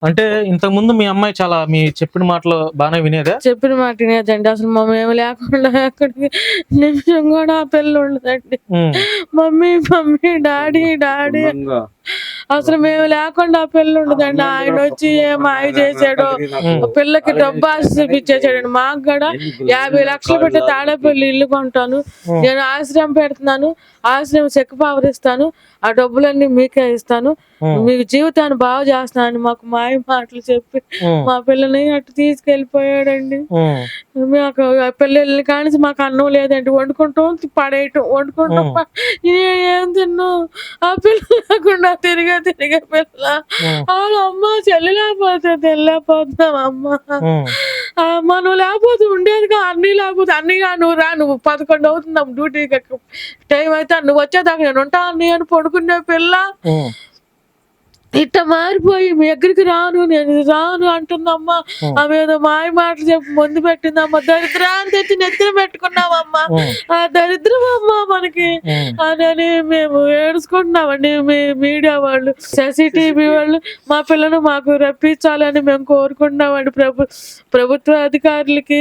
అంటే ఇంతకుముందు మీ అమ్మాయి చాలా మీ చెప్పిన మాటలు బానే వినేదా? చెప్పిన మాట వినేదండి. అసలు మేము లేకుండా అక్కడికి నిమిషం కూడా ఆ పిల్ల ఉండదండి. హ్మ్. మమ్మీ మమ్మీ డాడీ డాడీ అసలు మేము లేకుండా ఆ పిల్ల ఉండదండి. ఆయన వచ్చి ఏ మాయ చేశాడో ఆ పిల్లకి డబ్బు ఆశ చూపించేసాడండి. మాకు కూడా 50 లక్షలు పెట్టి తాడేపల్లి ఇల్లు కొంటాను, నేను ఆశ్రమం పెడుతున్నాను, ఆశ్రమం చెక్ పవర్ ఇస్తాను, ఆ డబ్బులన్నీ మీకే ఇస్తాను, మీకు జీవితాన్ని బాగు చేస్తానని మాకు మాయ మాటలు చెప్పి మా పిల్లని అటు తీసుకెళ్ళిపోయాడండి. మాకు ఆ పిల్లల్ని కానీ మాకు అన్నం లేదండి, వండుకుంటాం పడేయటం, వండుకుంటాం ఏం తిన్నాం. ఆ పిల్ల లేకుండా తిరిగే పిల్ల అమ్మ చెల్లి లేకపోతే తెల్లేకపోతున్నాం అమ్మ. మనం లేకపోతే ఉండేదిగా, అన్నీ లేకపోతే అన్నయ్య నువ్వు రా, నువ్వు 11 అవుతుంది డ్యూటీకి టైం అయితే నువ్వు వచ్చేదాకా నేను ఉంటా అన్నయ్య అని పడుకునే పిల్ల ఇట్ట మారిపోయి మీ దగ్గరికి రాను, నేను రాను అంటుందమ్మా. ఆమె ఏదో మాయ మాటలు చెప్పి ముందు పెట్టిందమ్మా. దరిద్రాన్ని తెచ్చి నెత్తిన పెట్టుకున్నామమ్మా, ఆ దరిద్రం అమ్మా మనకి అని మేము ఏడుచుకుంటున్నామండి. మీడియా వాళ్ళు, CCTV వాళ్ళు మా పిల్లను మాకు రప్పించాలని మేము కోరుకుంటున్నామండి ప్రభుత్వ అధికారులకి.